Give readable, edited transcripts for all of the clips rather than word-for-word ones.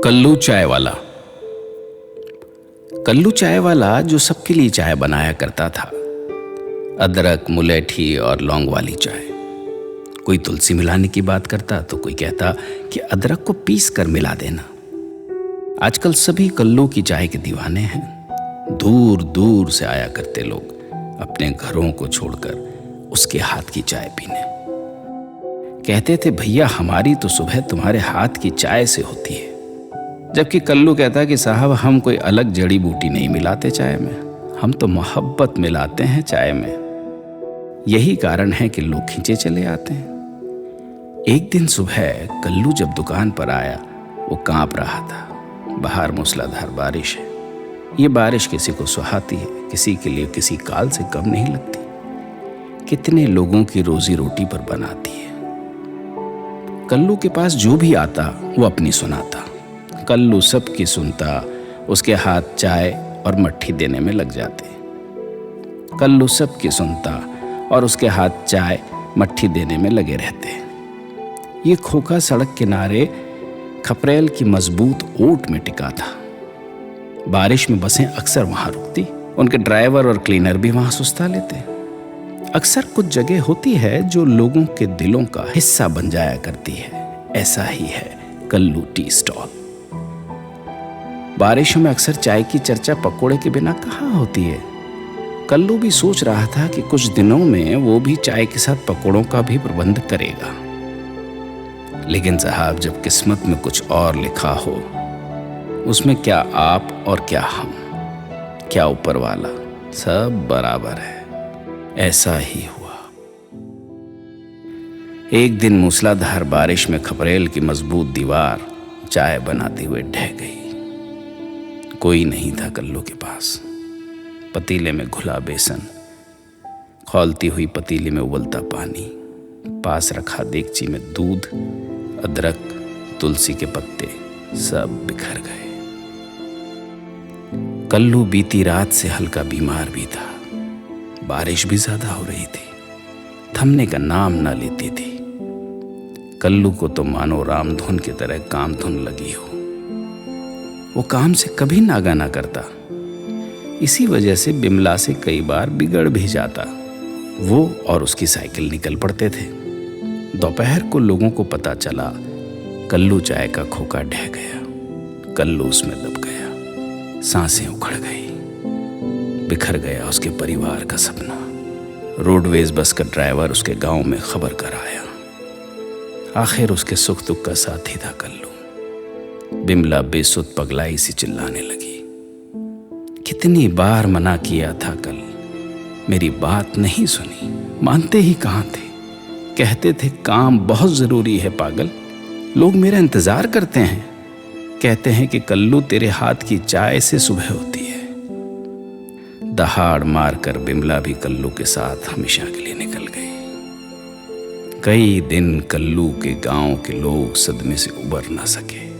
कल्लू चाय वाला। कल्लू चाय वाला जो सबके लिए चाय बनाया करता था। अदरक, मुलेठी और लौंग वाली चाय। कोई तुलसी मिलाने की बात करता तो कोई कहता कि अदरक को पीस कर मिला देना। आजकल सभी कल्लू की चाय के दीवाने हैं। दूर दूर से आया करते लोग अपने घरों को छोड़कर उसके हाथ की चाय पीने। कहते थे, भैया हमारी तो सुबह तुम्हारे हाथ की चाय से होती है। जबकि कल्लू कहता कि साहब हम कोई अलग जड़ी बूटी नहीं मिलाते चाय में, हम तो मोहब्बत मिलाते हैं चाय में। यही कारण है कि लोग खींचे चले आते हैं। एक दिन सुबह कल्लू जब दुकान पर आया, वो कांप रहा था। बाहर मूसलाधार बारिश है। ये बारिश किसी को सुहाती है, किसी के लिए किसी काल से कम नहीं लगती। कितने लोगों की रोजी रोटी पर बनाती है। कल्लू के पास जो भी आता वो अपनी सुनाता। कल्लू सबकी सुनता, उसके हाथ चाय और मट्ठी देने में लग जाते। कल्लू सबकी सुनता और उसके हाथ चाय मट्ठी देने में लगे रहते। ये खोखा सड़क किनारे खपरेल की मजबूत ओट में टिका था। बारिश में बसें अक्सर वहां रुकती। उनके ड्राइवर और क्लीनर भी वहां सुस्ता लेते। अक्सर कुछ जगह होती है जो लोगों के दिलों का हिस्सा बन जाया करती है। ऐसा ही है कल्लू टी स्टॉल। बारिशों में अक्सर चाय की चर्चा पकोड़े के बिना कहाँ होती है। कल्लू भी सोच रहा था कि कुछ दिनों में वो भी चाय के साथ पकोड़ों का भी प्रबंध करेगा। लेकिन साहब, जब किस्मत में कुछ और लिखा हो, उसमें क्या आप और क्या हम, क्या ऊपर वाला, सब बराबर है। ऐसा ही हुआ। एक दिन मूसलाधार बारिश में खपरेल की मजबूत दीवार चाय बनाते हुए ढह गई। कोई नहीं था कल्लू के पास। पतीले में घुला बेसन, खौलती हुई पतीले में उबलता पानी, पास रखा देगची में दूध, अदरक, तुलसी के पत्ते सब बिखर गए। कल्लू बीती रात से हल्का बीमार भी था। बारिश भी ज्यादा हो रही थी, थमने का नाम ना लेती थी। कल्लू को तो मानो रामधुन की तरह कामधुन लगी हो। वो काम से कभी नागा ना करता। इसी वजह से बिमला से कई बार बिगड़ भी जाता। वो और उसकी साइकिल निकल पड़ते थे। दोपहर को लोगों को पता चला कल्लू चाय का खोखा ढह गया। कल्लू उसमें दब गया। सांसें उखड़ गई। बिखर गया उसके परिवार का सपना। रोडवेज बस का ड्राइवर उसके गांव में खबर कर आया। आखिर उसके सुख दुख का साथी था कल्लू। बिमला बेसुध पगलाई सी चिल्लाने लगी। कितनी बार मना किया था कल, मेरी बात नहीं सुनी। मानते ही कहाँ थे। कहते थे काम बहुत जरूरी है पागल, लोग मेरा इंतजार करते हैं। कहते हैं कि कल्लू तेरे हाथ की चाय से सुबह होती है। दहाड़ मारकर बिमला भी कल्लू के साथ हमेशा के लिए निकल गई। कई दिन कल्लू के गांव के लोग सदमे से उबर ना सके।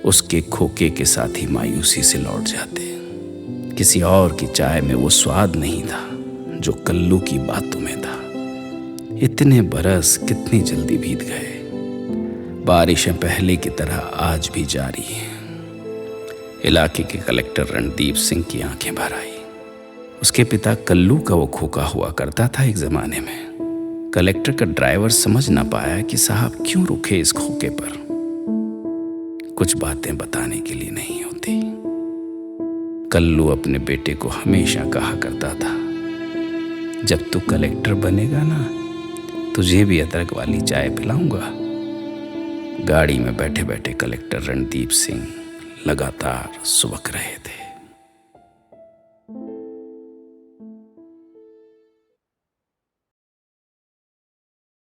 उसके खोखे के साथ ही मायूसी से लौट जाते। किसी और की चाय में वो स्वाद नहीं था जो कल्लू की बातों में था। इतने बरस कितनी जल्दी बीत गए। बारिशें पहले की तरह आज भी जारी हैं। इलाके के कलेक्टर रणदीप सिंह की आंखें भर आई। उसके पिता कल्लू का वो खोखा हुआ करता था एक जमाने में। कलेक्टर का ड्राइवर समझ ना पाया कि साहब क्यों रुके इस खोखे पर। कुछ बातें बताने के लिए नहीं होती। कल्लू अपने बेटे को हमेशा कहा करता था, जब तू कलेक्टर बनेगा ना, तुझे भी अदरक वाली चाय पिलाऊंगा। गाड़ी में बैठे बैठे कलेक्टर रणदीप सिंह लगातार सुबक रहे थे।